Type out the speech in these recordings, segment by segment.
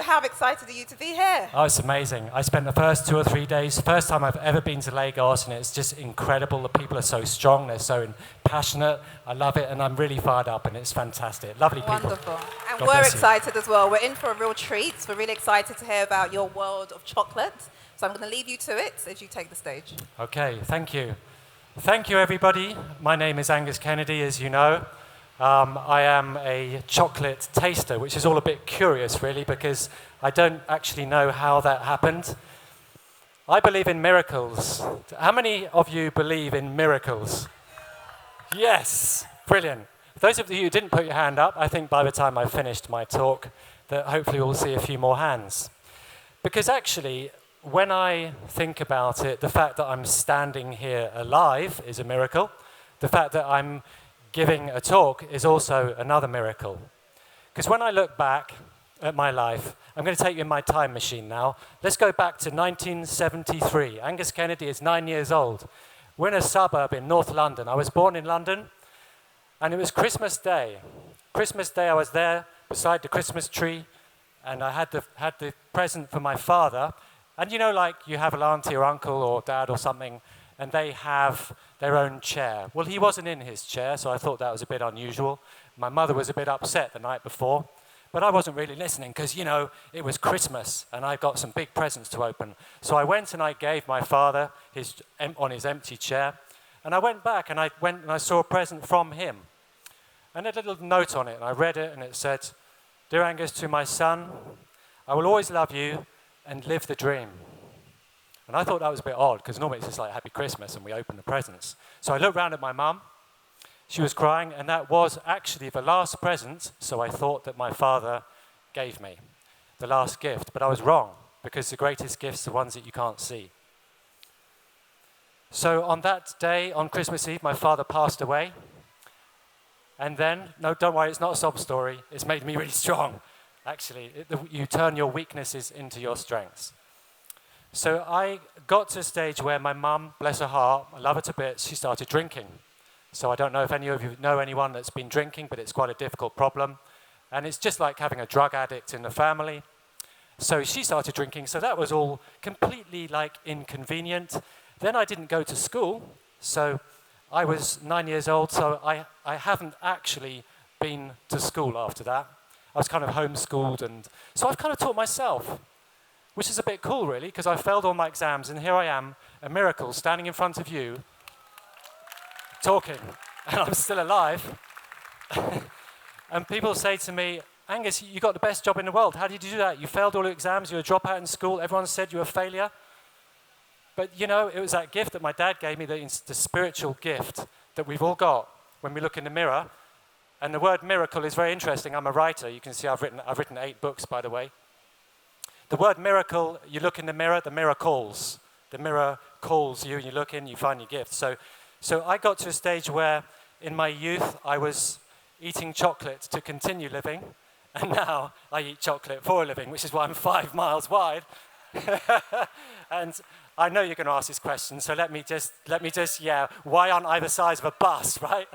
How excited are you to be here? Oh, it's amazing. I spent the first 2 or 3 days, first time I've ever been to Lagos, and it's just incredible. The people are so strong, they're so passionate. I love it, and I'm really fired up, and it's fantastic. Lovely people. Wonderful. And God we're bless you. excited as well. We're in for a real treat. We're really excited to hear about your world of chocolate. So I'm going to leave you to it as you take the stage. Okay, thank you. Thank you, everybody. My name is Angus Kennedy, as you know. I am a chocolate taster, which is all a bit curious, really, because I don't actually know how that happened. I believe in miracles. How many of you believe in miracles? Yes, brilliant. Those of you who didn't put your hand up, I think by the time I've finished my talk, that hopefully we'll see a few more hands. Because actually, when I think about it, the fact that I'm standing here alive is a miracle. The fact that I'm giving a talk is also another miracle. Because when I look back at my life, I'm going to take you in my time machine now. Let's go back to 1973. Angus Kennedy is 9 years old. We're in a suburb in North London. I was born in London, and it was Christmas Day. Christmas Day, I was there beside the Christmas tree, and I had the present for my father. And you know, like you have an auntie or uncle or dad or something, and they have their own chair. Well, he wasn't in his chair, so I thought that was a bit unusual. My mother was a bit upset the night before, but I wasn't really listening because, you know, it was Christmas and I got some big presents to open. So I went and I gave my father on his empty chair, and I went back and I saw a present from him. And a little note on it, and I read it, and it said, "Dear Angus, to my son, I will always love you and live the dream." And I thought that was a bit odd, because normally it's just like Happy Christmas and we open the presents. So I looked round at my mum. She was crying, and that was actually the last present, so I thought that my father gave me, the last gift. But I was wrong, because the greatest gifts are ones that you can't see. So on that day, on Christmas Eve, my father passed away. And then, no, don't worry, it's not a sob story. It's made me really strong, actually. You turn your weaknesses into your strengths. So I got to a stage where my mum, bless her heart, I love her to bits, she started drinking. So I don't know if any of you know anyone that's been drinking, but it's quite a difficult problem. And it's just like having a drug addict in the family. So she started drinking, so that was all completely like inconvenient. Then I didn't go to school, so I was 9 years old, so I haven't actually been to school after that. I was kind of homeschooled, and so I've kind of taught myself, which is a bit cool, really, because I failed all my exams, and here I am, a miracle, standing in front of you, talking, and I'm still alive. And people say to me, "Angus, you got the best job in the world. How did you do that? You failed all your exams, you were a dropout in school, everyone said you were a failure." But, you know, it was that gift that my dad gave me, the spiritual gift that we've all got when we look in the mirror. And the word miracle is very interesting. I'm a writer. You can see I've written 8 books, by the way. The word miracle, you look in the mirror calls. The mirror calls you, and you look in, you find your gift. So I got to a stage where, in my youth, I was eating chocolate to continue living, and now I eat chocolate for a living, which is why I'm 5 miles wide. And I know you're going to ask this question, so let me just, why on either sides of a bus, right?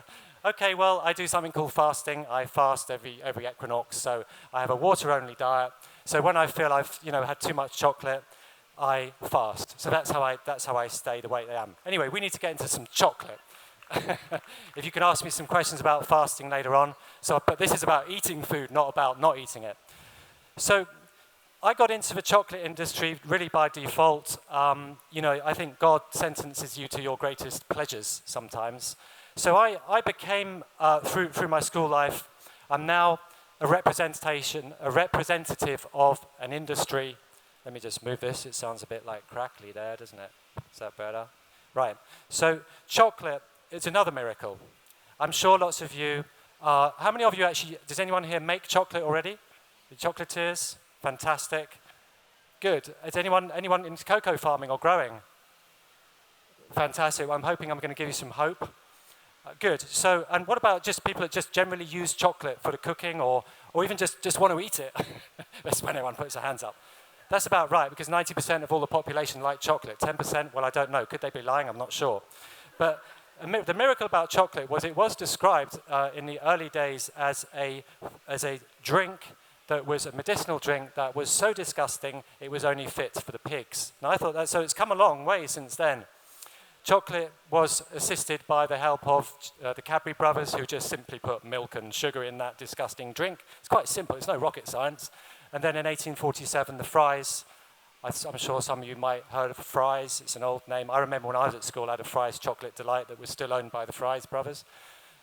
Okay, well, I do something called fasting. I fast every equinox, so I have a water-only diet. So when I feel I've, had too much chocolate, I fast. So that's how I stay the way I am. Anyway, we need to get into some chocolate. If you can ask me some questions about fasting later on. But this is about eating food, not about not eating it. So I got into the chocolate industry really by default. I think God sentences you to your greatest pleasures sometimes. So I became, through my school life, I'm now a representative of an industry Let me just move this. It sounds a bit like crackly there, doesn't it? Is that better? Right. So chocolate, it's another miracle. I'm sure lots of you how many of you actually, does anyone here make chocolate already? The chocolatiers? Fantastic. Good. Is anyone into cocoa farming or growing? Fantastic. Well, I'm hoping I'm going to give you some hope. Good. So, and what about just people that just generally use chocolate for the cooking or even just want to eat it? That's when everyone puts their hands up. That's about right, because 90% of all the population like chocolate. 10%, well, I don't know. Could they be lying? I'm not sure. But the miracle about chocolate was it was described in the early days as a drink that was a medicinal drink that was so disgusting it was only fit for the pigs. And I thought that, so it's come a long way since then. Chocolate was assisted by the help of the Cadbury brothers, who just simply put milk and sugar in that disgusting drink. It's quite simple, it's no rocket science. And then in 1847, the Fries, I'm sure some of you might have heard of Fries, it's an old name. I remember when I was at school, I had a Fries Chocolate Delight that was still owned by the Fries brothers.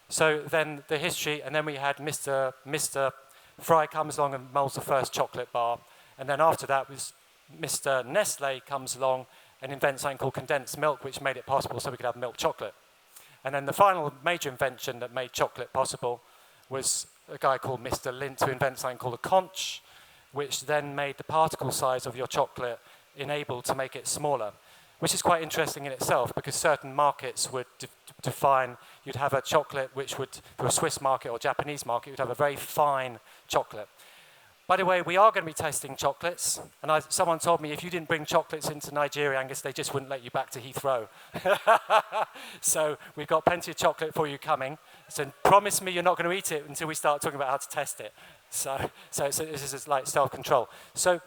So then the history, and then we had Mr. Fry comes along and molds the first chocolate bar. And then after that was Mr. Nestle comes along and invents something called condensed milk, which made it possible so we could have milk chocolate. And then the final major invention that made chocolate possible was a guy called Mr. Lindt, who invented something called a conch, which then made the particle size of your chocolate enabled to make it smaller, which is quite interesting in itself, because certain markets would define, you'd have a chocolate which would, for a Swiss market or Japanese market, you'd have a very fine chocolate. By the way, we are going to be testing chocolates, and someone told me if you didn't bring chocolates into Nigeria, Angus, they just wouldn't let you back to Heathrow. So we've got plenty of chocolate for you coming. So promise me you're not going to eat it until we start talking about how to test it. So this is like self-control. So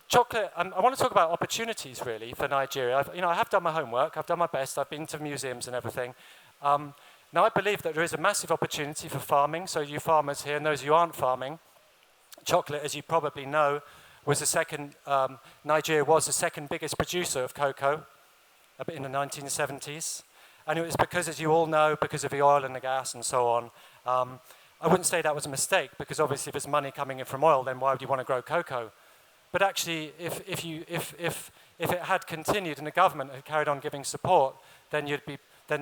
chocolate, I want to talk about opportunities really for Nigeria. I have done my homework, I've done my best, I've been to museums and everything. Now I believe that there is a massive opportunity for farming, so you farmers here and those who aren't farming, chocolate, as you probably know, was Nigeria was the second biggest producer of cocoa in the 1970s. And it was because, as you all know, because of the oil and the gas and so on. I wouldn't say that was a mistake, because obviously if there's money coming in from oil, then why would you want to grow cocoa? But actually, if it had continued and the government had carried on giving support, then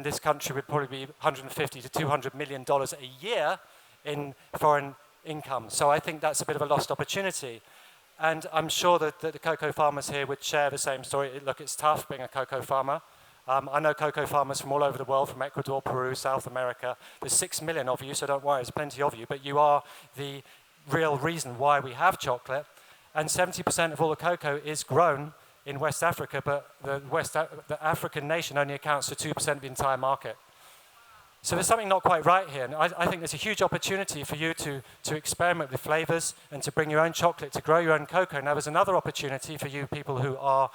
this country would probably be $150 to $200 million a year in foreign income. So I think that's a bit of a lost opportunity. And I'm sure that the cocoa farmers here would share the same story. Look, it's tough being a cocoa farmer. I know cocoa farmers from all over the world, from Ecuador, Peru, South America. There's 6 million of you, so don't worry, there's plenty of you. But you are the real reason why we have chocolate. And 70% of all the cocoa is grown in West Africa, but the African nation only accounts for 2% of the entire market. So there's something not quite right here. And I think there's a huge opportunity for you to experiment with flavors and to bring your own chocolate, to grow your own cocoa. Now there's another opportunity for you people who are,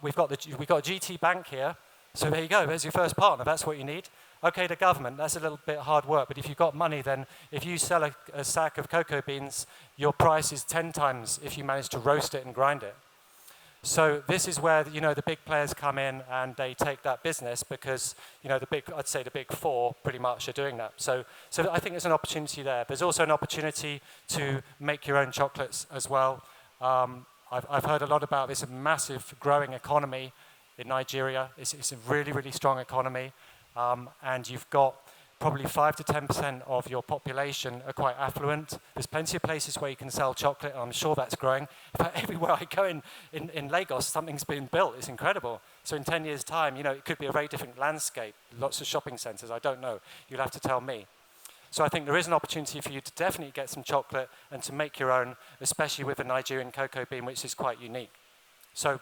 we've got GTBank here. So there you go, there's your first partner, that's what you need. Okay, the government, that's a little bit hard work, but if you've got money, then if you sell a sack of cocoa beans, your price is 10 times if you manage to roast it and grind it. So this is where, the big players come in and they take that business, because, I'd say the big four pretty much are doing that. So I think there's an opportunity there. There's also an opportunity to make your own chocolates as well. I've heard a lot about this massive growing economy in Nigeria. It's a really, really strong economy. And you've got probably 5 to 10% of your population are quite affluent. There's plenty of places where you can sell chocolate, and I'm sure that's growing. In fact, everywhere I go in Lagos, something's been built. It's incredible. So in 10 years' time, it could be a very different landscape. Lots of shopping centers, I don't know. You'll have to tell me. So I think there is an opportunity for you to definitely get some chocolate and to make your own, especially with the Nigerian cocoa bean, which is quite unique. So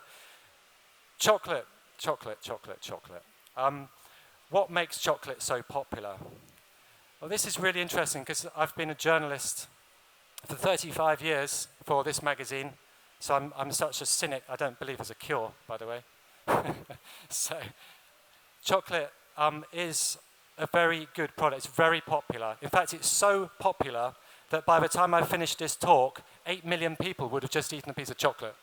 chocolate. What makes chocolate so popular? Well, this is really interesting, because I've been a journalist for 35 years for this magazine, so I'm such a cynic. I don't believe there's a cure, by the way. So chocolate is a very good product. It's very popular. In fact, it's so popular that by the time I finished this talk, 8 million people would have just eaten a piece of chocolate.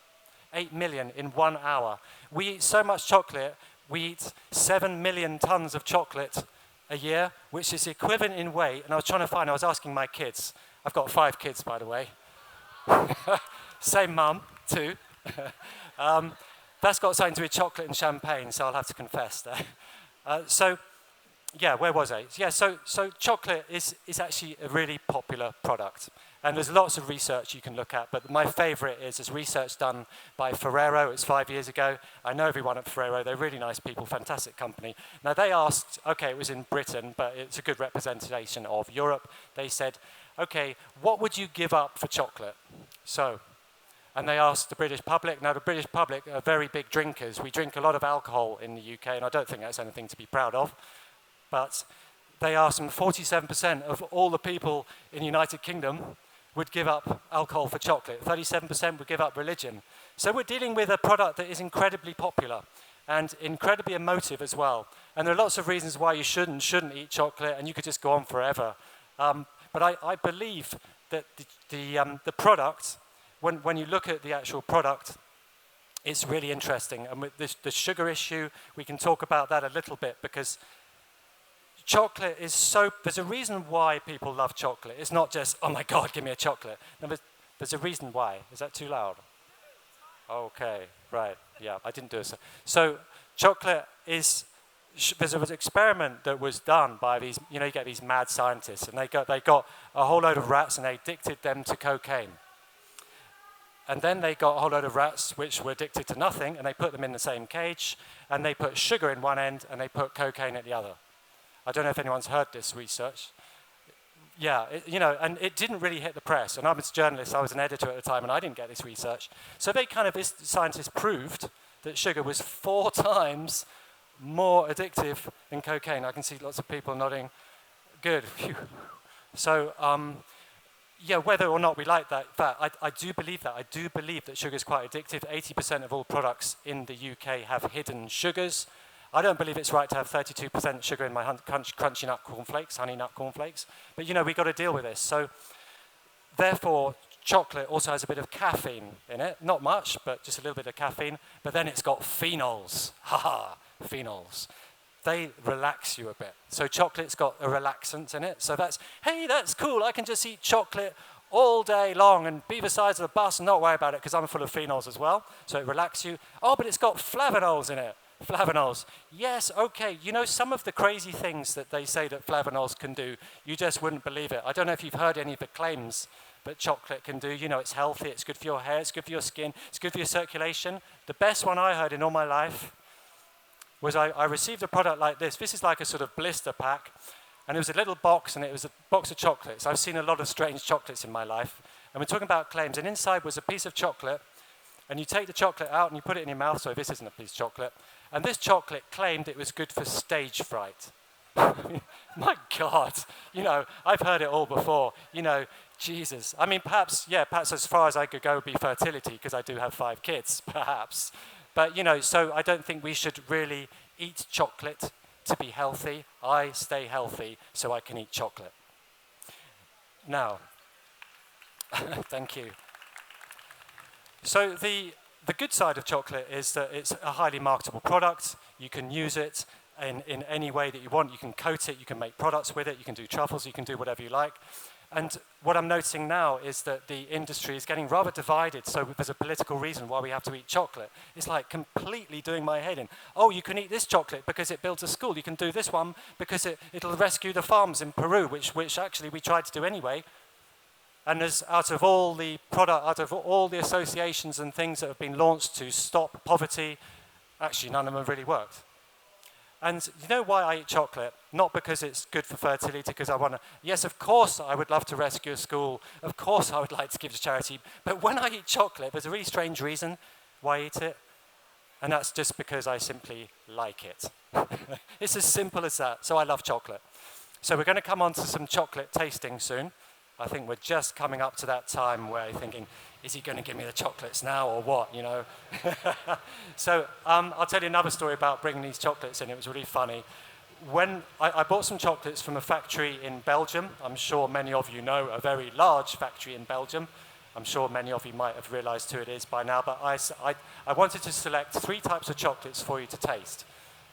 8 million in 1 hour. We eat so much chocolate. We eat 7 million tons of chocolate a year, which is equivalent in weight. And I was asking my kids. I've got 5 kids, by the way. Same mum, too. That's got something to do with chocolate and champagne, so I'll have to confess there. So, yeah, where was I? Yeah, so chocolate is actually a really popular product. And there's lots of research you can look at, but my favorite is research done by Ferrero. It's 5 years ago. I know everyone at Ferrero. They're really nice people, fantastic company. Now, they asked, okay, it was in Britain, but it's a good representation of Europe. They said, okay, what would you give up for chocolate? So, and they asked the British public. Now, the British public are very big drinkers. We drink a lot of alcohol in the UK, and I don't think that's anything to be proud of. But they asked them, 47% of all the people in the United Kingdom would give up alcohol for chocolate. 37% would give up religion. So we're dealing with a product that is incredibly popular and incredibly emotive as well. And there are lots of reasons why you shouldn't eat chocolate, and you could just go on forever. But I believe that the product, when you look at the actual product, it's really interesting. And with the sugar issue, we can talk about that a little bit, because chocolate is so, there's a reason why people love chocolate. It's not just, oh my God, give me a chocolate. No, there's a reason why. Is that too loud? Okay, right, yeah, I didn't do it. So chocolate is, there's an experiment that was done by these, you know, you get these mad scientists, and they got a whole load of rats and they addicted them to cocaine. And then they got a whole load of rats which were addicted to nothing, and they put them in the same cage, and they put sugar in one end and they put cocaine at the other. I don't know if anyone's heard this research. Yeah, you know, and it didn't really hit the press. And I was a journalist, I was an editor at the time, and I didn't get this research. So this scientists proved that sugar was 4 times more addictive than cocaine. I can see lots of people nodding. Good. Phew. So, yeah, whether or not we like that, I do believe that. I do believe that sugar is quite addictive. 80% of all products in the UK have hidden sugars. I don't believe it's right to have 32% sugar in my crunchy nut cornflakes, honey nut cornflakes. But, you know, we've got to deal with this. So, therefore, chocolate also has a bit of caffeine in it. Not much, but just a little bit of caffeine. But then it's got phenols. Ha-ha, phenols. They relax you a bit. So chocolate's got a relaxant in it. So that's, hey, that's cool. I can just eat chocolate all day long and be the size of the bus and not worry about it because I'm full of phenols as well. So it relaxes you. Oh, but it's got flavonols in it. Flavonols. Yes, okay. You know, some of the crazy things that they say that flavonols can do, you just wouldn't believe it. I don't know if you've heard any of the claims that chocolate can do. You know, it's healthy, it's good for your hair, it's good for your skin, it's good for your circulation. The best one I heard in all my life was I received a product like this. This is like a sort of blister pack, and it was a little box, and it was a box of chocolates. I've seen a lot of strange chocolates in my life, and we're talking about claims, and inside was a piece of chocolate, and you take the chocolate out and you put it in your mouth. So this isn't a piece of chocolate. And this chocolate claimed it was good for stage fright. My God, you know, I've heard it all before. You know, Jesus. I mean, perhaps as far as I could go would be fertility, because I do have 5 kids, perhaps. But, you know, so I don't think we should really eat chocolate to be healthy. I stay healthy so I can eat chocolate. Now, thank you. So the good side of chocolate is that it's a highly marketable product. You can use it in any way that you want. You can coat it, you can make products with it, you can do truffles, you can do whatever you like. And what I'm noticing now is that the industry is getting rather divided, so there's a political reason why we have to eat chocolate. It's like completely doing my head in. Oh, you can eat this chocolate because it builds a school. You can do this one because it'll rescue the farms in Peru, which actually we tried to do anyway. And as out of all the associations and things that have been launched to stop poverty, actually none of them have really worked. And you know why I eat chocolate? Not because it's good for fertility, because I want to, yes, of course I would love to rescue a school, of course I would like to give to charity, but when I eat chocolate, there's a really strange reason why I eat it, and that's just because I simply like it. It's as simple as that, so I love chocolate. So we're going to come on to some chocolate tasting soon. I think we're just coming up to that time where you're thinking, is he going to give me the chocolates now or what, you know? So I'll tell you another story about bringing these chocolates in. It was really funny. When I bought some chocolates from a factory in Belgium. I'm sure many of you know a very large factory in Belgium. I'm sure many of you might have realized who it is by now, but I wanted to select 3 types of chocolates for you to taste.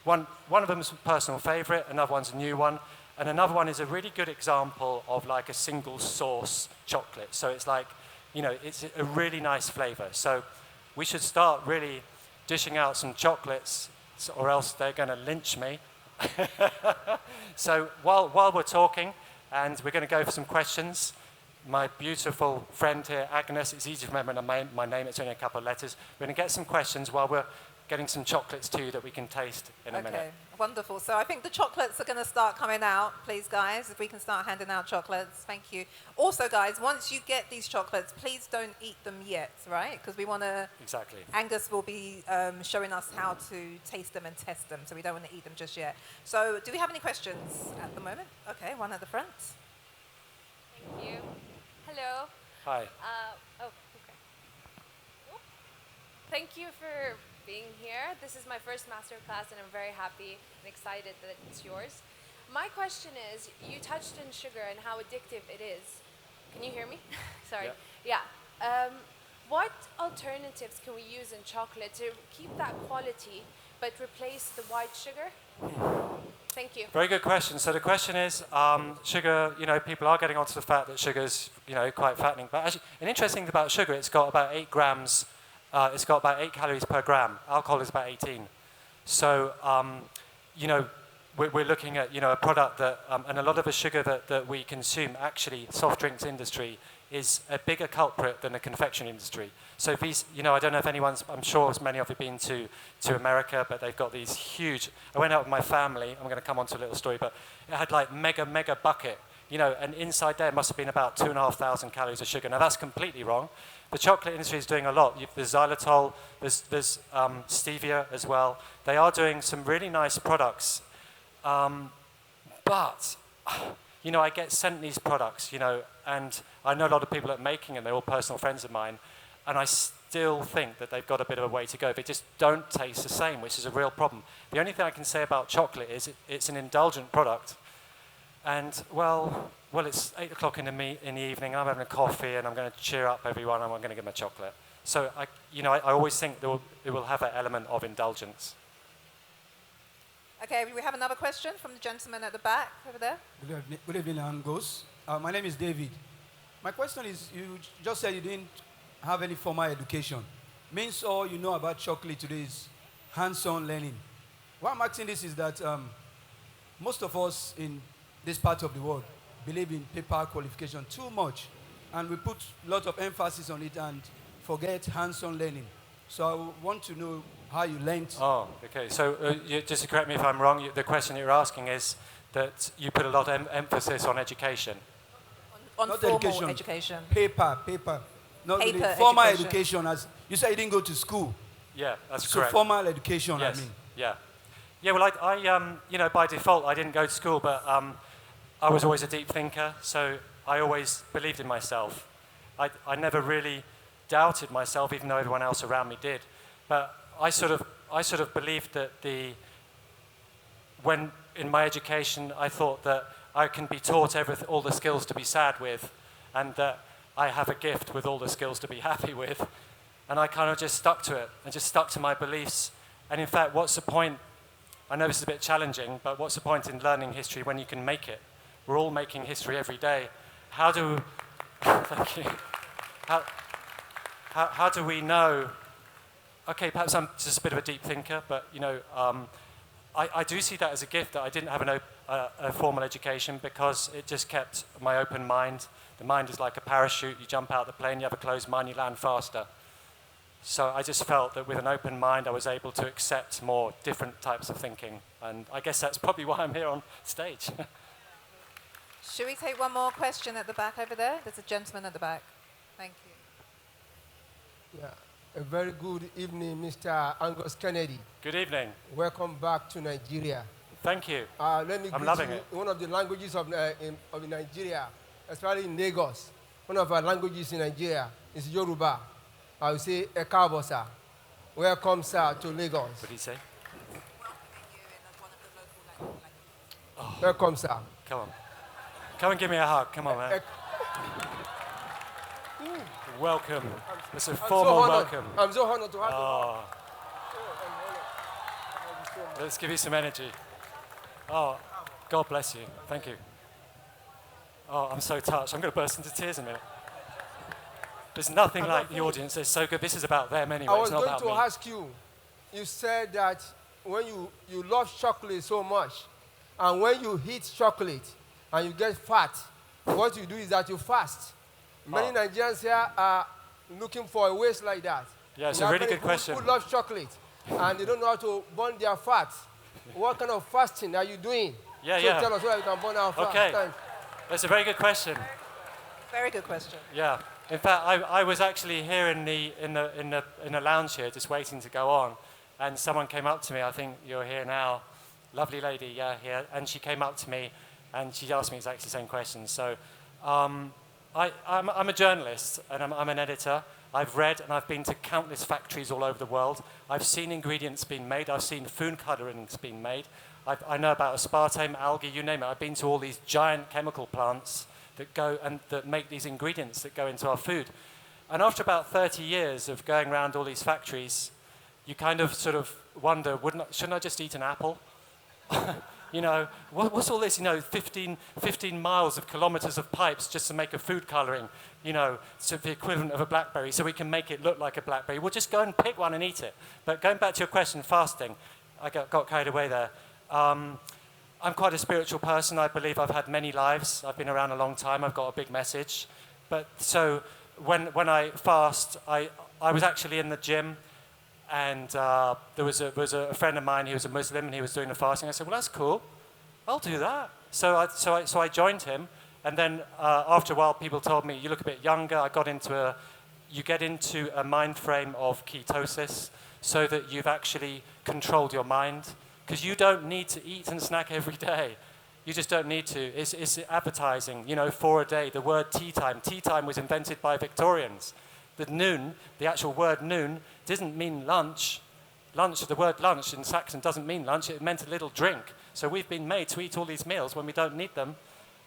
One of them is a personal favorite, another one's a new one, and another one is a really good example of like a single source chocolate. So it's like, you know, it's a really nice flavor. So we should start really dishing out some chocolates, or else they're going to lynch me. So while we're talking, and we're going to go for some questions, my beautiful friend here, Agnes, it's easy to remember my name, it's only a couple of letters. We're going to get some questions while we're getting some chocolates too that we can taste in a minute. Okay, wonderful. So I think the chocolates are going to start coming out. Please, guys, if we can start handing out chocolates. Thank you. Also, guys, once you get these chocolates, please don't eat them yet, right? Because we want to... Exactly. Angus will be showing us how to taste them and test them, so we don't want to eat them just yet. So do we have any questions at the moment? Okay, one at the front. Thank you. Hello. Hi. Okay. Thank you for being here. This is my first masterclass, and I'm very happy and excited that it's yours. My question is, you touched on sugar and how addictive it is. Can you hear me? Sorry. Yeah. What alternatives can we use in chocolate to keep that quality but replace the white sugar? Thank you. Very good question. So the question is, sugar, people are getting onto the fact that sugar's, quite fattening. But actually, an interesting thing about sugar, it's got about 8 grams, it's got about 8 calories per gram. Alcohol is about 18. So, we're looking at, a product that, and a lot of the sugar that we consume, actually, soft drinks industry is a bigger culprit than the confectionery industry. So these, I don't know if anyone's, I'm sure as many of you have been to America, but they've got these huge, I went out with my family, I'm going to come on to a little story, but it had like mega bucket, and inside there must have been about 2,500 calories of sugar. Now that's completely wrong. The chocolate industry is doing a lot. There's xylitol, there's stevia as well. They are doing some really nice products, but I get sent these products, and I know a lot of people that are making them, they're all personal friends of mine, and I still think that they've got a bit of a way to go. They just don't taste the same, which is a real problem. The only thing I can say about chocolate is it's an indulgent product, and well, it's 8 o'clock in the evening, I'm having a coffee, and I'm going to cheer up everyone, and I'm going to give them a chocolate. So, I always think it will have an element of indulgence. Okay, we have another question from the gentleman at the back over there. Good evening, Angus. My name is David. My question is, you just said you didn't have any formal education. Means all you know about chocolate today is hands-on learning. Why I'm asking this is that most of us in this part of the world believe in paper qualification too much, and we put a lot of emphasis on it and forget hands-on learning. So I want to know how you learned. Oh, okay. So just to correct me if I'm wrong, the question you're asking is that you put a lot of emphasis on education. On Not formal education. Paper. Not Paper really. Formal education. education, as you said you didn't go to school. Yeah, that's So correct. formal education, Yes. I mean. Yeah. Yeah, well, I by default, I didn't go to school, but I was always a deep thinker, so I always believed in myself. I never really doubted myself, even though everyone else around me did. But I sort of believed that when in my education, I thought that I can be taught all the skills to be sad with, and that I have a gift with all the skills to be happy with. And I kind of just stuck to it, and just stuck to my beliefs. And in fact, what's the point? I know this is a bit challenging, but what's the point in learning history when you can make it? We're all making history every day. Thank you. How do we know? Okay, perhaps I'm just a bit of a deep thinker, but I do see that as a gift that I didn't have a formal education, because it just kept my open mind. The mind is like a parachute. You jump out the plane, you have a closed mind, you land faster. So I just felt that with an open mind, I was able to accept more different types of thinking. And I guess that's probably why I'm here on stage. Should we take one more question at the back over there? There's a gentleman at the back. Thank you. Yeah. A very good evening, Mr. Angus Kennedy. Good evening. Welcome back to Nigeria. Thank you. Let me I'm greet loving you it. in one of the languages of Nigeria, especially in Lagos. One of our languages in Nigeria is Yoruba. I will say, "Ẹ káàbọ̀, sir." Welcome, sir, to Lagos. What did he say? Welcome, sir. Come on. Come and give me a hug. Come on, man. Welcome. It's a formal welcome. I'm so honored to have you. Oh. Let's give you some energy. Oh, God bless you. Thank you. Oh, I'm so touched. I'm going to burst into tears in a minute. There's nothing I'm like not the finished. audience. They're so good. This is about them anyway. I was It's not going about to me. ask you, you said that when you love chocolate so much, and when you eat chocolate and you get fat, what you do is that you fast. Many Oh. Nigerians here are looking for a waist like that. Yeah, it's There a are really many good question. Who love chocolate, and they don't know how to burn their fat. What kind of fasting are you doing? Yeah, so yeah. tell us so that we can burn our fat. Okay. Thanks. That's a very good question. Very good question. Yeah. In fact, I was actually here in the lounge here, just waiting to go on, and someone came up to me. I think you're here now, lovely lady, yeah, here, and she came up to me, and she asked me exactly the same question. So, I'm a journalist and I'm an editor. I've read and I've been to countless factories all over the world. I've seen ingredients being made. I've seen food colorings being made. I know about aspartame, algae, you name it. I've been to all these giant chemical plants that go and that make these ingredients that go into our food. And after about 30 years of going around all these factories, you kind of sort of wonder, shouldn't I just eat an apple? You know, what's all this, 15 miles of kilometers of pipes just to make a food coloring, so the equivalent of a blackberry, so we can make it look like a blackberry. We'll just go and pick one and eat it. But going back to your question, fasting, I got carried away there. I'm quite a spiritual person. I believe I've had many lives. I've been around a long time. I've got a big message. But so when I fast, I was actually in the gym, and there was a friend of mine. He was a Muslim, and he was doing the fasting. I said, well, that's cool. I'll do that. So I joined him, and then after a while, people told me, you look a bit younger. You get into a mind frame of ketosis, so that you've actually controlled your mind, because you don't need to eat and snack every day. You just don't need to. It's advertising, 4 a day. The word tea time. Tea time was invented by Victorians. The actual word noon, didn't mean lunch. The word lunch in Saxon doesn't mean lunch. It meant a little drink. So we've been made to eat all these meals when we don't need them.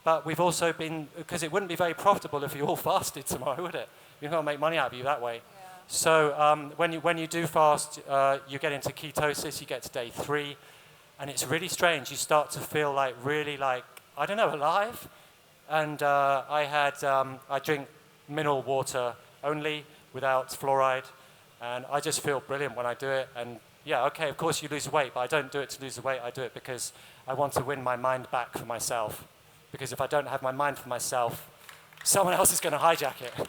But we've also been, because it wouldn't be very profitable if you all fasted tomorrow, would it? You're not going to make money out of you that way. Yeah. So when you do fast, you get into ketosis. You get to day 3. And it's really strange. You start to feel really alive. And I drink mineral water only, without fluoride. And I just feel brilliant when I do it. And yeah, okay, of course you lose weight, but I don't do it to lose the weight. I do it because I want to win my mind back for myself. Because if I don't have my mind for myself, someone else is going to hijack it. Awesome.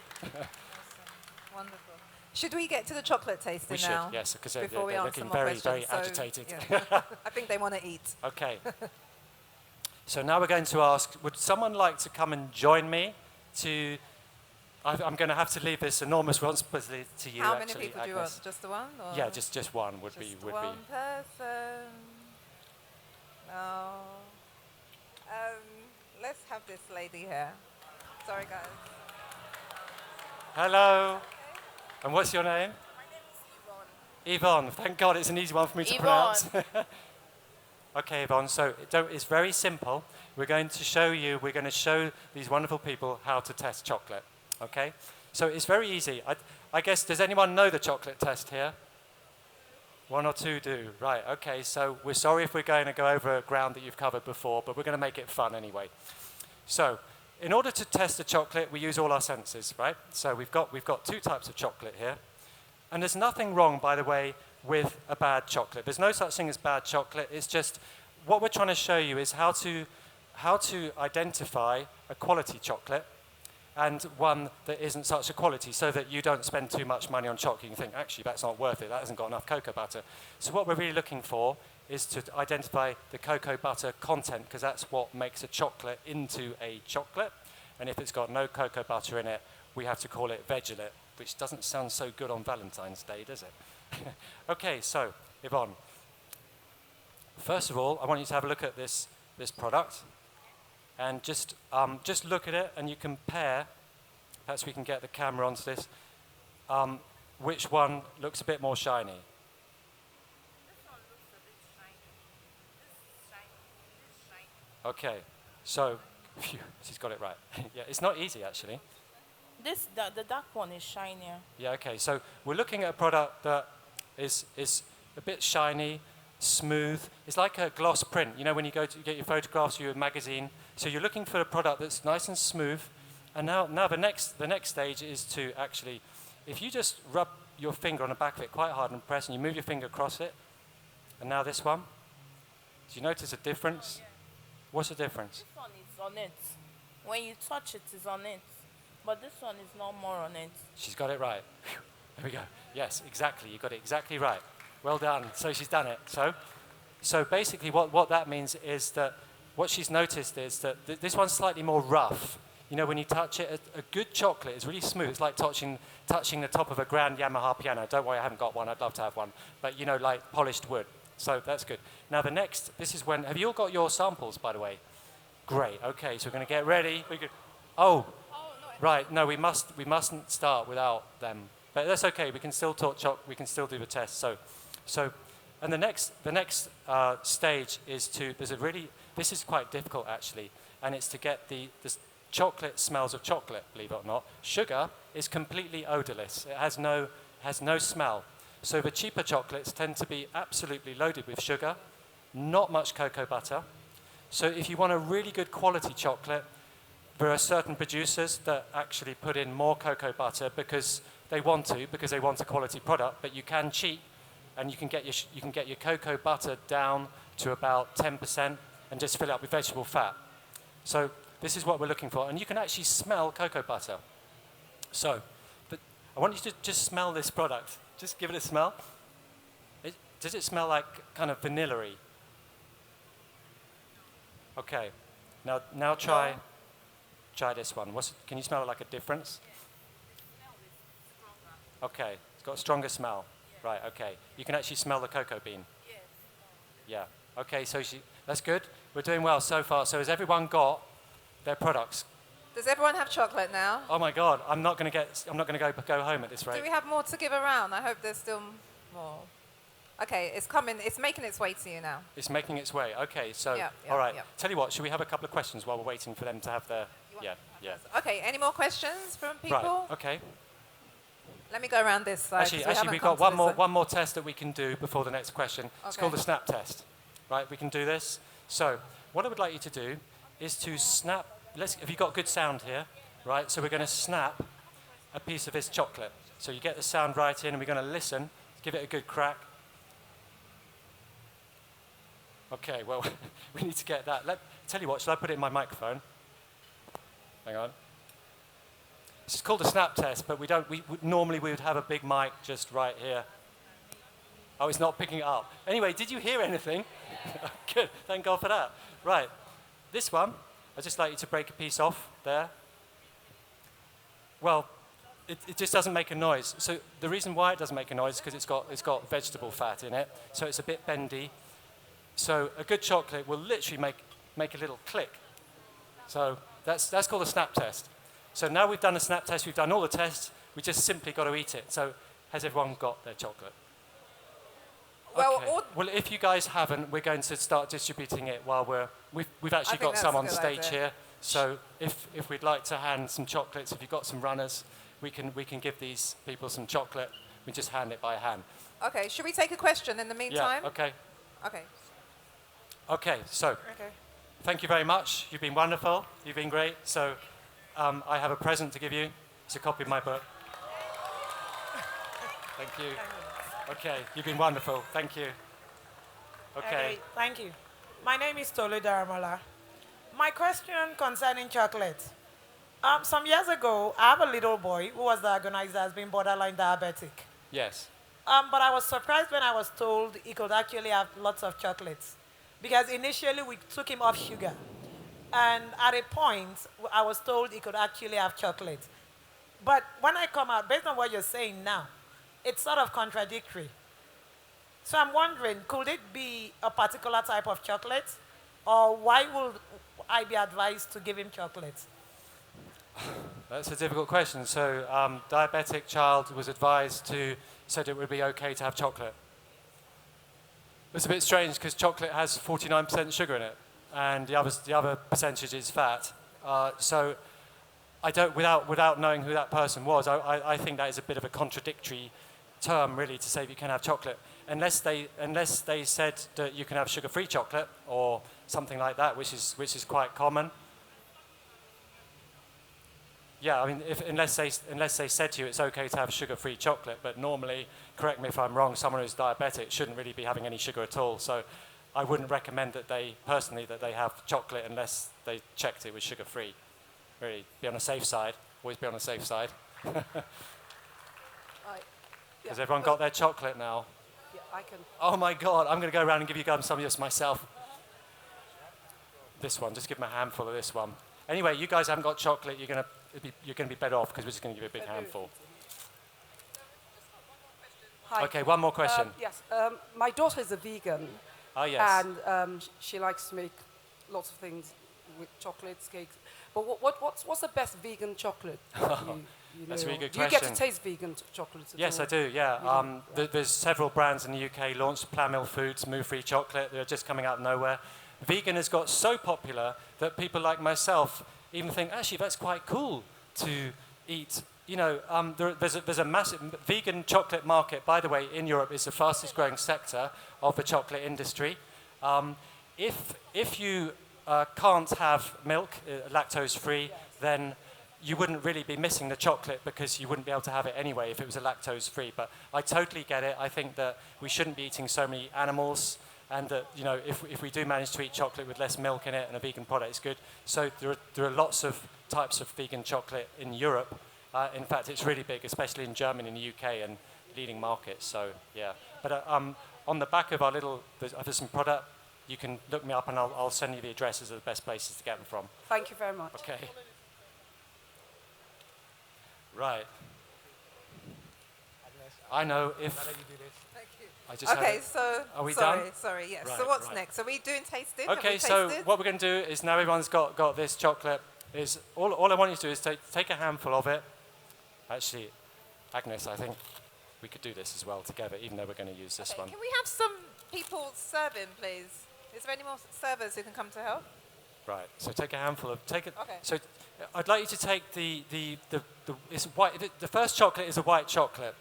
Wonderful. Should we get to the chocolate tasting now? We should, yes, because before we they're answer looking more very, questions. very agitated. Yeah. I think they want to eat. Okay. So now we're going to ask, would someone like to come and join me to... I'm going to have to leave this enormous responsibility to you, How actually, many people do you Agnes. want? Just the one? Or Yeah, just one would be. one person. No. Let's have this lady here. Sorry, guys. Hello. Okay. And what's your name? My name is Yvonne. Yvonne. Thank God it's an easy one for me to pronounce. Okay, Yvonne. So it's very simple. We're going to show these wonderful people how to test chocolate. Okay? So it's very easy. I guess, does anyone know the chocolate test here? 1 or 2 do. Right, okay. So we're sorry if we're going to go over ground that you've covered before, but we're going to make it fun anyway. So in order to test a chocolate, we use all our senses, right? So we've got 2 types of chocolate here. And there's nothing wrong, by the way, with a bad chocolate. There's no such thing as bad chocolate. It's just what we're trying to show you is how to identify a quality chocolate and one that isn't such a quality, so that you don't spend too much money on chocolate. You think, actually, that's not worth it. That hasn't got enough cocoa butter. So what we're really looking for is to identify the cocoa butter content, because that's what makes a chocolate into a chocolate. And if it's got no cocoa butter in it, we have to call it vegetate, which doesn't sound so good on Valentine's Day, does it? Okay, so, Yvonne, first of all, I want you to have a look at this product. And just look at it, and you compare. Perhaps we can get the camera onto this. Which one looks a bit more shiny? This one looks a bit shiny. This is shiny. This is shiny. Okay, so phew, she's got it right. Yeah, it's not easy actually. The dark one is shinier. Yeah, okay. So we're looking at a product that is a bit shiny, smooth. It's like a gloss print. You know, when you go to get your photographs, your magazine. So you're looking for a product that's nice and smooth, And now the next stage is to actually, if you just rub your finger on the back of it quite hard and press, and you move your finger across it, and now this one, do you notice a difference? What's the difference? This one is on it. When you touch it, it's on it. But this one is not more on it. She's got it right. Whew. There we go. Yes, exactly. You got it exactly right. Well done. So she's done it. So basically what that means is that what she's noticed is that this one's slightly more rough. You know, when you touch it, a good chocolate is really smooth. It's like touching the top of a grand Yamaha piano. Don't worry, I haven't got one. I'd love to have one. But, you know, like polished wood. So that's good. Now the next, this is when, have you all got your samples, by the way? Great. Okay, so we're going to get ready. Oh, right. No, we mustn't start without them. But that's okay. We can still talk. We can still do the test. So, and the next stage is to. This is quite difficult actually, and it's to get the chocolate smells of chocolate. Believe it or not, sugar is completely odorless. It has no smell. So the cheaper chocolates tend to be absolutely loaded with sugar, not much cocoa butter. So if you want a really good quality chocolate, there are certain producers that actually put in more cocoa butter because they want a quality product, but you can cheat and you can get your cocoa butter down to about 10% and just fill it up with vegetable fat. So this is what we're looking for, and you can actually smell cocoa butter. So I want you to just smell this product. Just give it a smell. Does it smell like kind of vanilla-y? Okay. Now try this one. Can you smell like a difference? Okay. It's got a stronger smell. Yeah. Right. Okay. You can actually smell the cocoa bean. Yes. Yeah. Okay. So that's good. We're doing well so far. So has everyone got their products? Does everyone have chocolate now? Oh my God! I'm not going to go home at this rate. Do we have more to give around? I hope there's still more. Okay, it's coming. It's making its way to you now. It's making its way. Okay, so Yeah, all right. yeah. Tell you what, should we have a couple of questions while we're waiting for them to have their? Yeah. Okay, any more questions from people? Right. Okay. Let me go around this side. Actually, we've got one more test that we can do before the next question. It's Okay. called the snap test. Right, we can do this. So what I would like you to do is to snap. Have you got good sound here? Right, so we're going to snap a piece of this chocolate. So you get the sound right in, and we're going to listen, give it a good crack. Okay, well, we need to get that. Tell you what, shall I put it in my microphone? Hang on. This is called a snap test, but normally we would have a big mic just right here. Oh, it's not picking it up. Anyway, did you hear anything? Good, thank God for that. Right, this one, I'd just like you to break a piece off there. Well, it just doesn't make a noise. So the reason why it doesn't make a noise is because it's got vegetable fat in it, so it's a bit bendy. So a good chocolate will literally make a little click. So that's called a snap test. So now we've done a snap test, we've done all the tests, we just simply got to eat it. So has everyone got their chocolate? Well, okay. Well, if you guys haven't, we're going to start distributing it while we've actually got some on stage here. So if we'd like to hand some chocolates, if you've got some runners, we can give these people some chocolate. We just hand it by hand. Okay, should we take a question in the meantime? Yeah, okay. Okay. Okay, so thank you very much. You've been wonderful. You've been great. So I have a present to give you. It's a copy of my book. Thank you. Okay, you've been wonderful. Thank you. Okay. Thank you. My name is Tolu Daramola. My question concerning chocolate. Some years ago, I have a little boy who was diagnosed as being borderline diabetic. Yes. But I was surprised when I was told he could actually have lots of chocolates. Because initially we took him off sugar. And at a point, I was told he could actually have chocolate. But when I come out, based on what you're saying now, it's sort of contradictory. So I'm wondering, could it be a particular type of chocolate? Or why would I be advised to give him chocolate? That's a difficult question. So diabetic child was said it would be okay to have chocolate. It's a bit strange because chocolate has 49% sugar in it, and the other percentage is fat. So I don't, without knowing who that person was, I think that is a bit of a contradictory term, really, to say that you can have chocolate, unless they said that you can have sugar-free chocolate or something like that, which is quite common. Yeah, I mean, unless they said to you it's okay to have sugar-free chocolate, but normally, correct me if I'm wrong, someone who's diabetic shouldn't really be having any sugar at all. So I wouldn't recommend that they have chocolate unless they checked it was sugar-free. Really, be on the safe side. Always be on the safe side. Has everyone got their chocolate now? Yeah, I can. Oh my God, I'm going to go around and give you guys some of this myself. This one, just give them a handful of this one. Anyway, you guys haven't got chocolate, you're going to be better off because we're just going to give you a big handful. Hi. Okay, one more question. Yes, my daughter is a vegan. Oh, yes. And she likes to make lots of things with chocolates, cakes. But what's the best vegan chocolate? That's a really good do you question. get to taste vegan chocolates at Yes, all? I do, yeah. There's several brands in the UK launched Plamil Foods, Moo-free chocolate. They're just coming out of nowhere. Vegan has got so popular that people like myself even think, actually, that's quite cool to eat. You know, there's a massive vegan chocolate market, by the way, in Europe. Is the fastest growing sector of the chocolate industry. If you can't have milk, lactose-free, then you wouldn't really be missing the chocolate because you wouldn't be able to have it anyway if it was a lactose-free. But I totally get it. I think that we shouldn't be eating so many animals, and that, you know, if we do manage to eat chocolate with less milk in it and a vegan product, it's good. So there are lots of types of vegan chocolate in Europe. In fact, it's really big, especially in Germany and the UK and leading markets. So yeah. But on the back of our little, there's some product. You can look me up and I'll send you the addresses of the best places to get them from. Thank you very much. Okay. Right. I know if... I just Okay, so... Are we sorry, done? Sorry, yes. Right, so what's right. next? Are we doing tasting? Have Okay, we so tasted? what we're going to do is now everyone's got this chocolate. Is all I want you to do is take a handful of it. Actually, Agnes, I think we could do this as well together, even though we're going to use this Okay, one. can we have some people serving, please? Is there any more servers who can come to help? Right. So take a handful of Okay. So I'd like you to take it's white. The first chocolate is a white chocolate.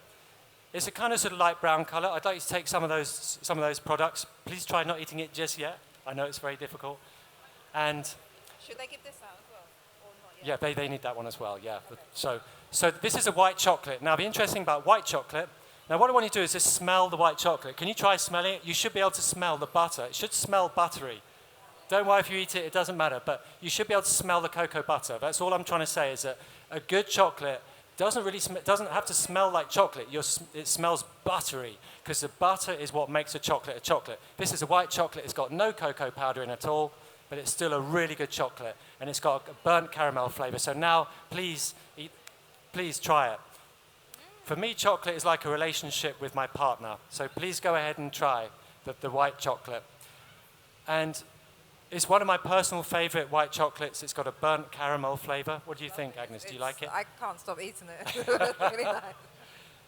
It's a kind of sort of light brown color. I'd like you to take some of those products. Please try not eating it just yet. I know it's very difficult. And Should they give this out as well? Or not yet? yeah, they need that one as well. Yeah. Okay. So this is a white chocolate. Now the interesting about white chocolate. Now what I want you to do is just smell the white chocolate. Can you try smelling it? You should be able to smell the butter. It should smell buttery. Don't worry if you eat it, it doesn't matter, but you should be able to smell the cocoa butter. That's all I'm trying to say, is that a good chocolate doesn't have to smell like chocolate. It smells buttery, because the butter is what makes a chocolate a chocolate. This is a white chocolate. It's got no cocoa powder in at all, but it's still a really good chocolate, and it's got a burnt caramel flavor. So now, please try it. For me, chocolate is like a relationship with my partner. So please go ahead and try the white chocolate. And it's one of my personal favorite white chocolates. It's got a burnt caramel flavor. What do you think, Agnes? Do you like it? I can't stop eating it. It's really nice.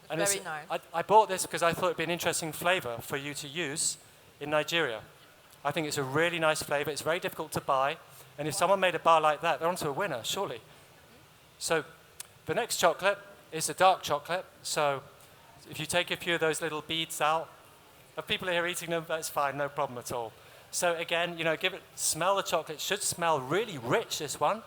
And Very nice. I bought this because I thought it'd be an interesting flavor for you to use in Nigeria. I think it's a really nice flavor. It's very difficult to buy. And if someone made a bar like that, they're onto a winner, surely. So the next chocolate is a dark chocolate. So if you take a few of those little beads out, if people are here eating them, that's fine, no problem at all. So again, smell the chocolate. It should smell really rich, this one.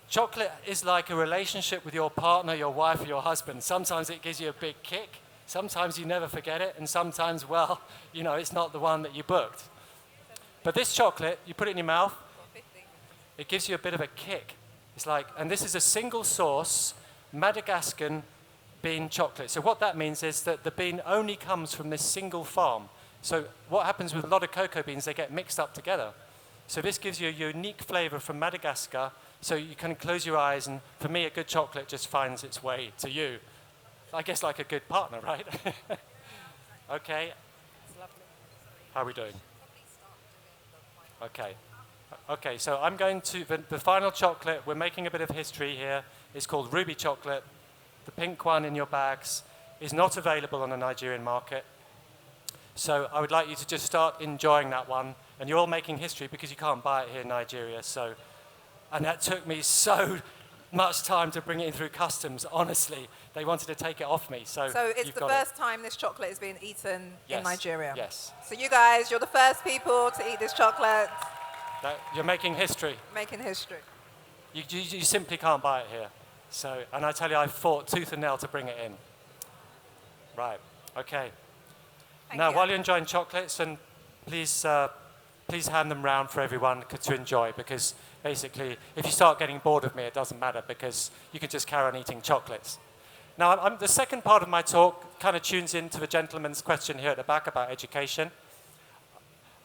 Chocolate is like a relationship with your partner, your wife, or your husband. Sometimes it gives you a big kick. Sometimes you never forget it. And sometimes, well, it's not the one that you booked. But this chocolate, you put it in your mouth, it gives you a bit of a kick. It's like, and this is a single source Madagascan bean chocolate. So what that means is that the bean only comes from this single farm. So what happens with a lot of cocoa beans, they get mixed up together. So this gives you a unique flavor from Madagascar. So you can close your eyes, and for me, a good chocolate just finds its way to you. I guess like a good partner, right? Okay. How are we doing? Okay. Okay, so I'm going to, the final chocolate, we're making a bit of history here. It's called Ruby Chocolate. The pink one in your bags is not available on the Nigerian market. So I would like you to just start enjoying that one. And you're all making history because you can't buy it here in Nigeria. And that took me so much time to bring it in through customs, honestly. They wanted to take it off me. So it's the first time this chocolate is being eaten in Nigeria. Yes. So you guys, you're the first people to eat this chocolate. You're making history. Making history. You simply can't buy it here. So, and I tell you, I fought tooth and nail to bring it in. Right, okay. Now, while you're enjoying chocolates, and please hand them round for everyone to enjoy, because basically, if you start getting bored of me, it doesn't matter, because you can just carry on eating chocolates. Now, the second part of my talk kind of tunes into the gentleman's question here at the back about education.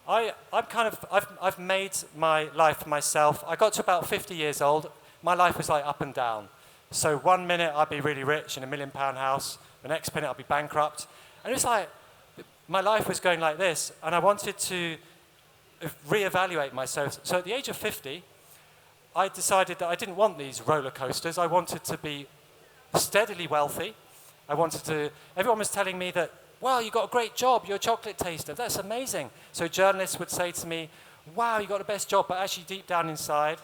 I've made my life for myself. I got to about 50 years old. My life was like up and down. So one minute I'd be really rich in a £1 million house. The next minute I'd be bankrupt. And it was like, my life was going like this. And I wanted to reevaluate myself. So at the age of 50, I decided that I didn't want these roller coasters. I wanted to be steadily wealthy. Everyone was telling me that, wow, you got a great job, you're a chocolate taster, that's amazing. So journalists would say to me, wow, you got the best job, but actually deep down inside,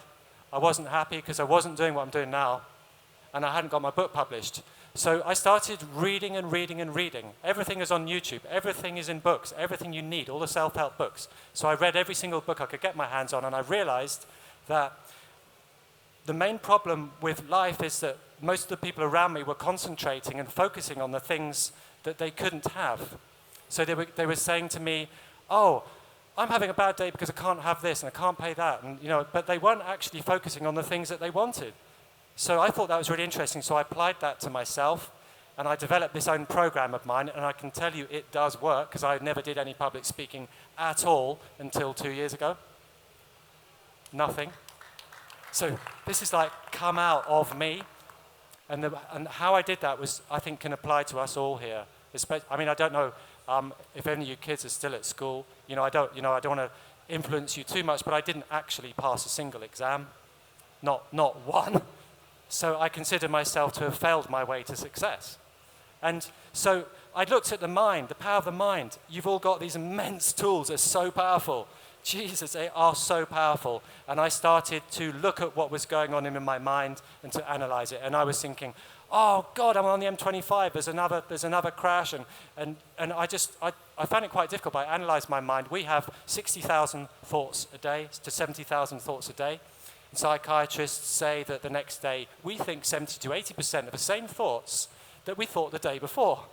I wasn't happy because I wasn't doing what I'm doing now, and I hadn't got my book published. So I started reading and reading and reading. Everything is on YouTube, everything is in books, everything you need, all the self-help books. So I read every single book I could get my hands on, and I realized that the main problem with life is that most of the people around me were concentrating and focusing on the things that they couldn't have. So they were saying to me, oh, I'm having a bad day because I can't have this and I can't pay that. And, but they weren't actually focusing on the things that they wanted. So I thought that was really interesting. So I applied that to myself, and I developed this own program of mine. And I can tell you it does work, because I never did any public speaking at all until 2 years ago. Nothing. So this is like come out of me. And how I did that was, I think, can apply to us all here. I mean, I don't know if any of you kids are still at school. I don't want to influence you too much, but I didn't actually pass a single exam, not one. So I consider myself to have failed my way to success. And so I looked at the mind, the power of the mind. You've all got these immense tools. They're so powerful. Jesus, they are so powerful. And I started to look at what was going on in my mind and to analyze it. And I was thinking, oh God, I'm on the M25. There's another crash. And I found it quite difficult. But I analyzed my mind. We have 60,000 thoughts a day to 70,000 thoughts a day. And psychiatrists say that the next day we think 70 to 80% of the same thoughts that we thought the day before.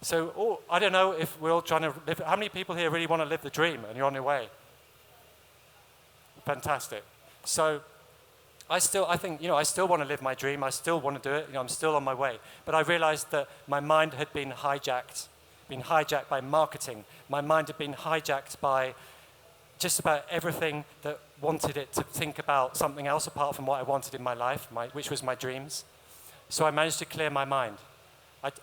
So I don't know if we're all trying to live. How many people here really want to live the dream and you're on your way? Fantastic. So I still want to live my dream. I still want to do it. I'm still on my way. But I realized that my mind had been hijacked by marketing. My mind had been hijacked by just about everything that wanted it to think about something else apart from what I wanted in my life, which was my dreams. So I managed to clear my mind.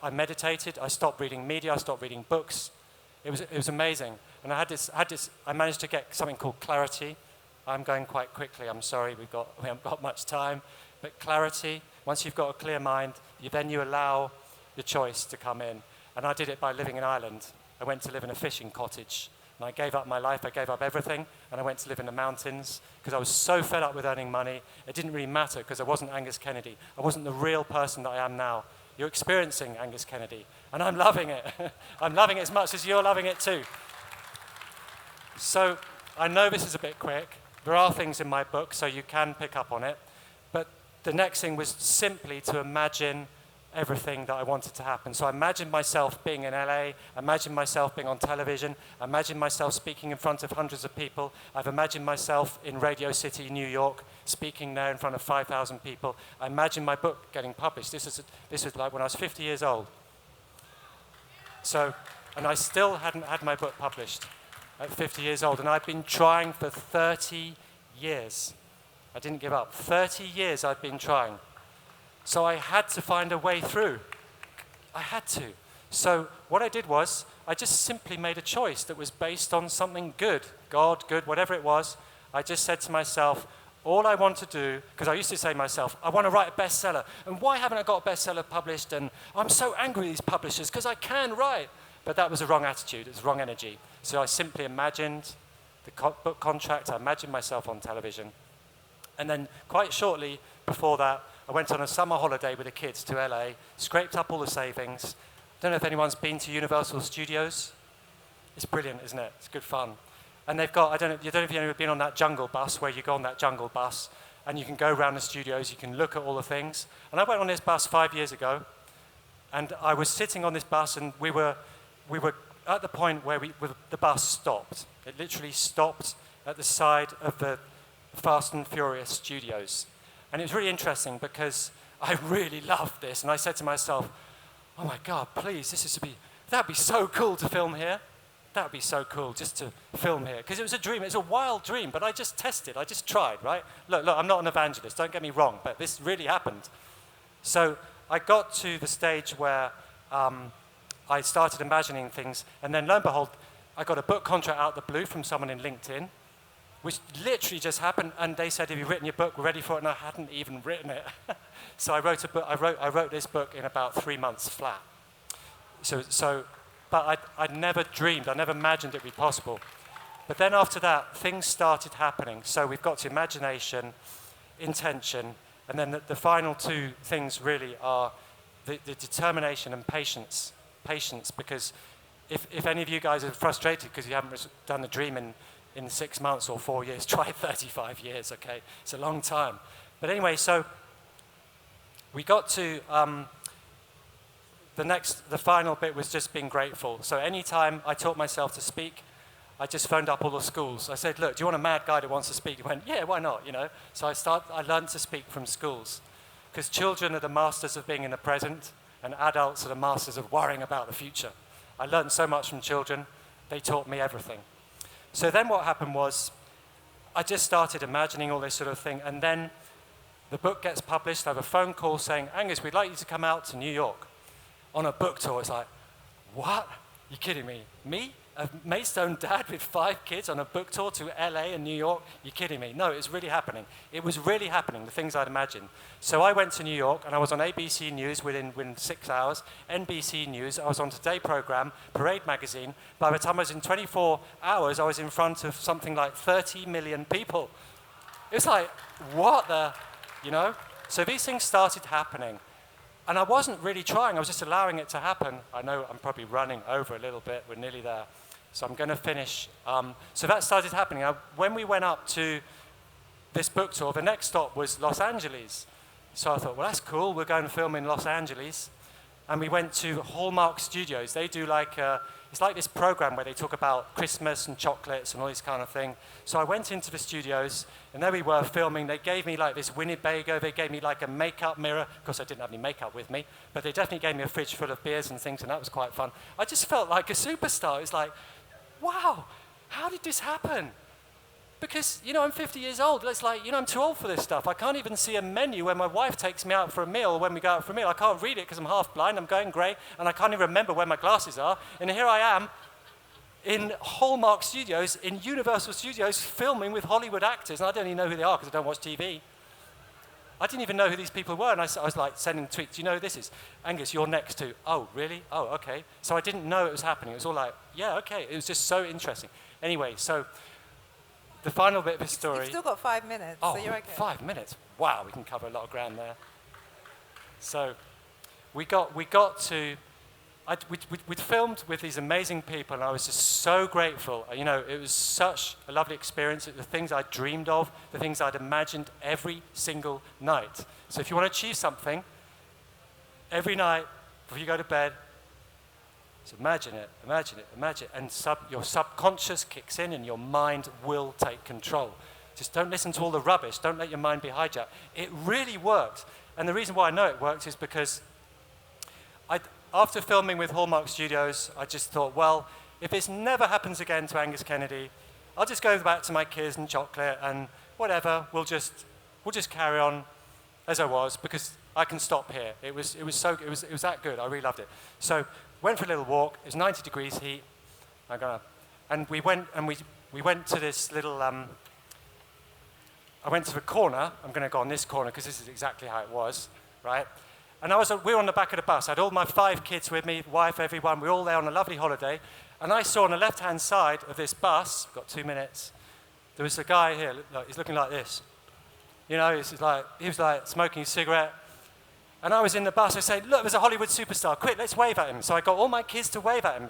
I meditated. I stopped reading media. I stopped reading books. It was amazing. And I managed to get something called clarity. I'm going quite quickly, I'm sorry, we haven't got much time. But clarity, once you've got a clear mind, you allow the choice to come in. And I did it by living in Ireland. I went to live in a fishing cottage. And I gave up my life, I gave up everything, and I went to live in the mountains because I was so fed up with earning money. It didn't really matter because I wasn't Angus Kennedy. I wasn't the real person that I am now. You're experiencing Angus Kennedy, and I'm loving it. I'm loving it as much as you're loving it too. So I know this is a bit quick. There are things in my book, so you can pick up on it. But the next thing was simply to imagine everything that I wanted to happen. So I imagined myself being in LA, I imagined myself being on television, I imagined myself speaking in front of hundreds of people. I've imagined myself in Radio City, New York, speaking there in front of 5,000 people. I imagined my book getting published. This was like when I was 50 years old. So, and I still hadn't had my book published at 50 years old, and I've been trying for 30 years. I didn't give up. 30 years I've been trying. So I had to find a way through. I had to. So what I did was, I just simply made a choice that was based on something good, God, good, whatever it was. I just said to myself, all I want to do, because I used to say to myself, I want to write a bestseller, and why haven't I got a bestseller published? And I'm so angry with these publishers, because I can write. But that was the wrong attitude, it was wrong energy. So I simply imagined the book contract, I imagined myself on television. And then quite shortly before that, I went on a summer holiday with the kids to LA, scraped up all the savings. Don't know if anyone's been to Universal Studios. It's brilliant, isn't it? It's good fun. And they've got, I don't know if you've ever been on that jungle bus, where you go on that jungle bus, and you can go around the studios, you can look at all the things. And I went on this bus 5 years ago, and I was sitting on this bus, and we were at the point where the bus stopped. It literally stopped at the side of the Fast and Furious studios. And it was really interesting because I really loved this, and I said to myself, oh my God, please, that'd be so cool to film here. That would be so cool just to film here. Because it was a dream, it was a wild dream, but I just tested, I just tried, right? Look, I'm not an evangelist, don't get me wrong, but this really happened. So I got to the stage where I started imagining things, and then lo and behold, I got a book contract out of the blue from someone in LinkedIn, which literally just happened, and they said, have you written your book? We're ready for it, and I hadn't even written it. So I wrote a book. I wrote this book in about 3 months flat. But I'd never dreamed, I never imagined it'd be possible. But then after that, things started happening. So we've got to imagination, intention, and then the final two things really are the determination and patience. Patience, because if any of you guys are frustrated because you haven't done the dream in 6 months or 4 years, try 35 years, okay? It's a long time. But anyway, so we got to, the final bit was just being grateful. So anytime I taught myself to speak, I just phoned up all the schools. I said, look, do you want a mad guy that wants to speak? He went, yeah, why not, you know? So I learned to speak from schools, because children are the masters of being in the present, and adults are the masters of worrying about the future. I learned so much from children. They taught me everything. So then what happened was, I just started imagining all this sort of thing, and then the book gets published. I have a phone call saying, Angus, we'd like you to come out to New York on a book tour. It's like, what? You kidding me? Me? A Maidstone dad with 5 kids on a book tour to LA and New York? You kidding me? No, it's really happening. It was really happening, the things I'd imagined. So I went to New York, and I was on ABC News within 6 hours, NBC News, I was on Today Program, Parade Magazine. By the time I was in 24 hours, I was in front of something like 30 million people. It was like, what the, you know? So these things started happening. And I wasn't really trying, I was just allowing it to happen. I know I'm probably running over a little bit, we're nearly there. So I'm going to finish. So that started happening. When we went up to this book tour, the next stop was Los Angeles. So I thought, well, that's cool, we're going to film in Los Angeles. And we went to Hallmark Studios. They do it's like this program where they talk about Christmas and chocolates and all this kind of thing. So I went into the studios, and there we were filming. They gave me like this Winnebago. They gave me like a makeup mirror. Of course, I didn't have any makeup with me, but they definitely gave me a fridge full of beers and things, and that was quite fun. I just felt like a superstar. It's like, wow, how did this happen? Because, you know, I'm 50 years old. It's like, you know, I'm too old for this stuff. I can't even see a menu when my wife takes me out for a meal, or when we go out for a meal. I can't read it because I'm half blind. I'm going grey, and I can't even remember where my glasses are. And here I am in Hallmark Studios, in Universal Studios, filming with Hollywood actors. And I don't even know who they are because I don't watch TV. I didn't even know who these people were. And I was like sending tweets. You know who this is? Angus, you're next to. Oh, really? Oh, okay. So I didn't know it was happening. It was all like, yeah, okay. It was just so interesting. Anyway, so the final bit of the story. You've still got 5 minutes, so you're okay. 5 minutes. Wow, we can cover a lot of ground there. So we got to, we'd filmed with these amazing people, and I was just so grateful. You know, it was such a lovely experience. The things I dreamed of, the things I'd imagined every single night. So if you want to achieve something, every night before you go to bed, just imagine it, and your subconscious kicks in, and your mind will take control. Just don't listen to all the rubbish. Don't let your mind be hijacked. It really works. And the reason why I know it works is because after filming with Hallmark Studios, I just thought, well, if this never happens again to Angus Kennedy, I'll just go back to my kids and chocolate and whatever. We'll just carry on as I was, because I can stop here. It was that good. I really loved it. So went for a little walk. It was 90 degrees heat. And we went to this little. I went to the corner. I'm going to go on this corner because this is exactly how it was, right? And we were on the back of the bus. I had all my 5 kids with me, wife, everyone. We were all there on a lovely holiday. And I saw on the left-hand side of this bus, got 2 minutes, there was a guy here. Look, he's looking like this. You know, he was like smoking a cigarette. And I was in the bus. I said, look, there's a Hollywood superstar. Quick, let's wave at him. So I got all my kids to wave at him.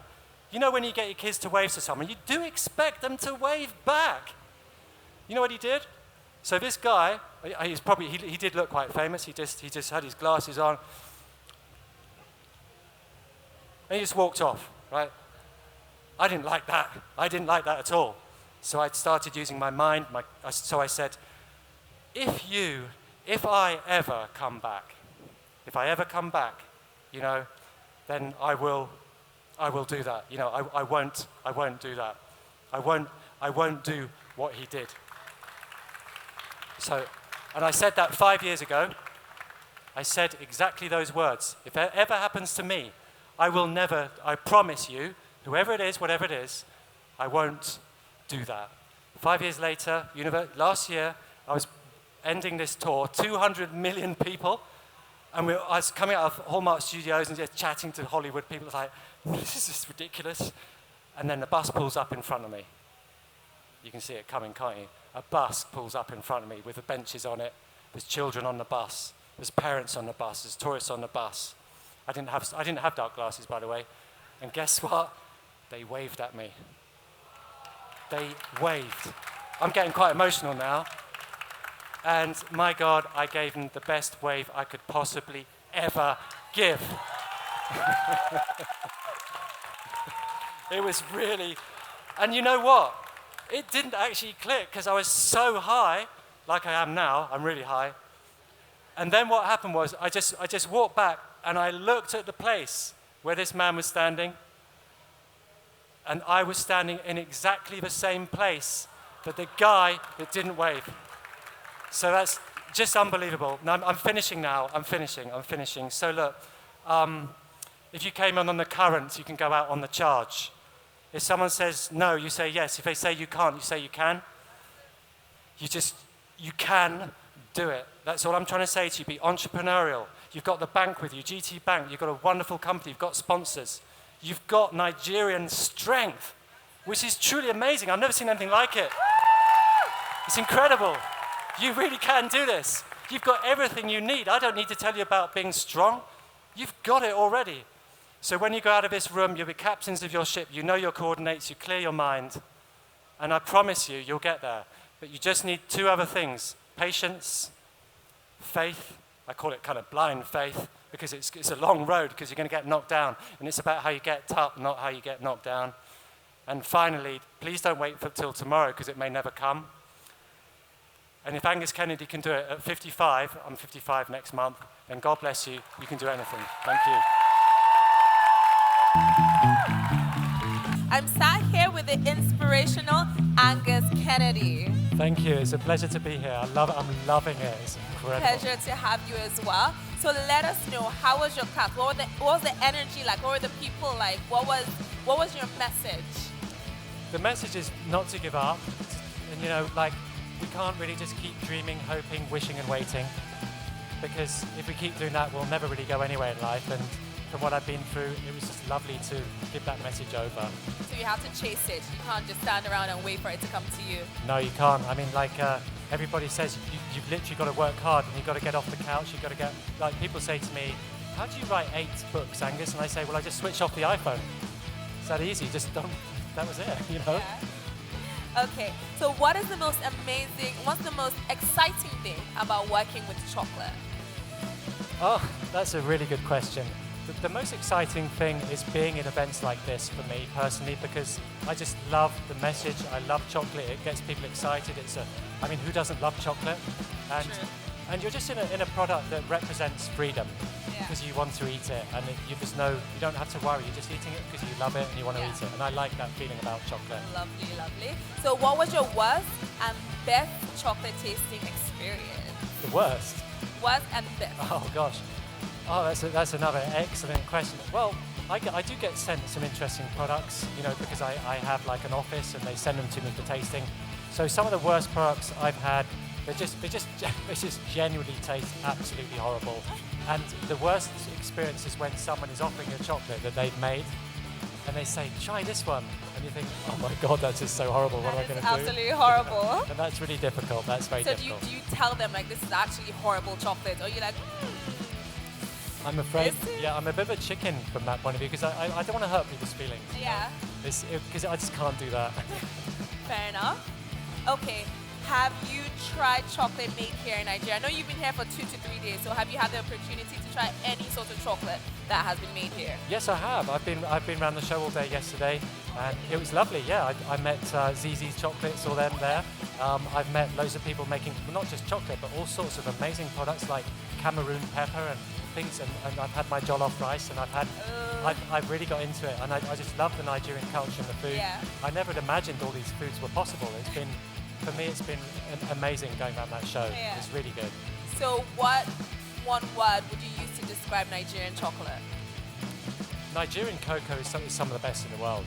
You know when you get your kids to wave to someone, you do expect them to wave back. You know what he did? So this guy, he did look quite famous. He just had his glasses on. And he just walked off, right? I didn't like that. I didn't like that at all. So I started using my mind. So I said, if I ever come back, you know, then I will do that. You know, I won't do that. I won't do what he did. So, and I said that 5 years ago. I said exactly those words. If it ever happens to me, I promise you, whoever it is, whatever it is, I won't do that. 5 years later, last year, I was ending this tour, 200 million people, and I was coming out of Hallmark Studios and just chatting to Hollywood people. It's like, this is just ridiculous. And then the bus pulls up in front of me. You can see it coming, can't you? A bus pulls up in front of me with the benches on it. There's children on the bus. There's parents on the bus. There's tourists on the bus. I didn't have dark glasses, by the way. And guess what? They waved at me. They waved. I'm getting quite emotional now. And my God, I gave them the best wave I could possibly ever give. It was really, and you know what? It didn't actually click because I was so high, like I am now. I'm really high. And then what happened was I just walked back and I looked at the place where this man was standing, and I was standing in exactly the same place that the guy that didn't wave. So that's just unbelievable. Now, I'm finishing now. I'm finishing. So look, if you came on the current, you can go out on the charge. If someone says no, you say yes. If they say you can't, you say you can. You can do it. That's all I'm trying to say to you. Be entrepreneurial. You've got the bank with you, GTBank. You've got a wonderful company. You've got sponsors. You've got Nigerian strength, which is truly amazing. I've never seen anything like it. It's incredible. You really can do this. You've got everything you need. I don't need to tell you about being strong. You've got it already. So when you go out of this room, you'll be captains of your ship. You know your coordinates. You clear your mind. And I promise you, you'll get there. But you just need two other things. Patience, faith. I call it kind of blind faith because it's a long road because you're going to get knocked down. And it's about how you get up, not how you get knocked down. And finally, please don't wait till tomorrow because it may never come. And if Angus Kennedy can do it at 55, I'm 55 next month, then God bless you, you can do anything. Thank you. I'm sat here with the inspirational Angus Kennedy. Thank you. It's a pleasure to be here. I'm loving it. It's incredible. Pleasure to have you as well. So let us know, how was your class? What was the energy like? What were the people like? What was your message? The message is not to give up. And we can't really just keep dreaming, hoping, wishing and waiting, because if we keep doing that, we'll never really go anywhere in life. And from what I've been through, it was just lovely to give that message over. So you have to chase it. You can't just stand around and wait for it to come to you. No, you can't. I mean, everybody says you've literally got to work hard and you've got to get off the couch. You've got to get, people say to me, how do you write 8 books, Angus? And I say, well, I just switch off the iPhone. It's that easy. Just don't, that was it, Yeah. Okay, so what's the most exciting thing about working with chocolate? Oh, that's a really good question. The most exciting thing is being in events like this for me personally, because I just love the message. I love chocolate. It gets people excited. Who doesn't love chocolate? And you're just in a product that represents freedom because you want to eat it, and you just know you don't have to worry. You're just eating it because you love it and you want to eat it. And I like that feeling about chocolate. Lovely, lovely. So what was your worst and best chocolate tasting experience? The worst? Worst and best. Oh, gosh. Oh, that's another excellent question. Well, I do get sent some interesting products, because I have like an office and they send them to me for tasting. So some of the worst products I've had, they just genuinely taste absolutely horrible. And the worst experience is when someone is offering a chocolate that they've made and they say, try this one. And you think, oh my God, that's just so horrible. What am I going to do? Absolutely horrible. And that's really difficult. That's very difficult. So do you tell them, this is actually horrible chocolate? Or you're like, I'm afraid, I'm a bit of a chicken from that point of view because I don't want to hurt people's feelings. Yeah. Because I just can't do that. Fair enough. Okay, have you tried chocolate made here in Nigeria? I know you've been here for 2 to 3 days, so have you had the opportunity to try any sort of chocolate that has been made here? Yes, I have. I've been around the show all day yesterday, and it was lovely. Yeah, I met ZZ's Chocolates, all them there. I've met loads of people making not just chocolate, but all sorts of amazing products like Cameroon pepper and things. And I've had my jollof rice, and I've really got into it, and I just love the Nigerian culture and the food. Yeah. I never had imagined all these foods were possible. For me, it's been amazing going around that show. Yeah. It's really good. So what one word would you use to describe Nigerian chocolate? Nigerian cocoa is some of the best in the world.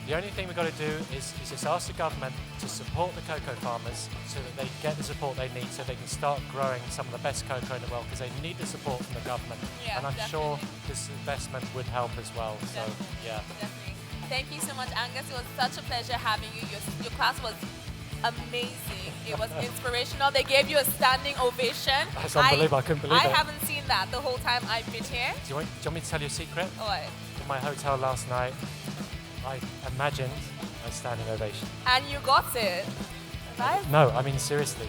The only thing we've got to do is just ask the government to support the cocoa farmers so that they get the support they need so they can start growing some of the best cocoa in the world, because they need the support from the government. Yeah, and I'm definitely. sure this investment would help as well. So, yeah. Definitely. Thank you so much, Angus. It was such a pleasure having you. Your class was amazing. It was inspirational. They gave you a standing ovation. That's unbelievable. I couldn't believe it. I haven't seen that the whole time I've been here. Do you want me to tell you a secret? What? In my hotel last night, I imagined a standing ovation. And you got it. Right? No, I mean seriously.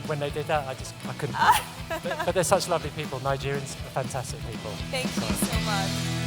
When they did that, I couldn't believe it. But they're such lovely people. Nigerians are fantastic people. Thank you so much.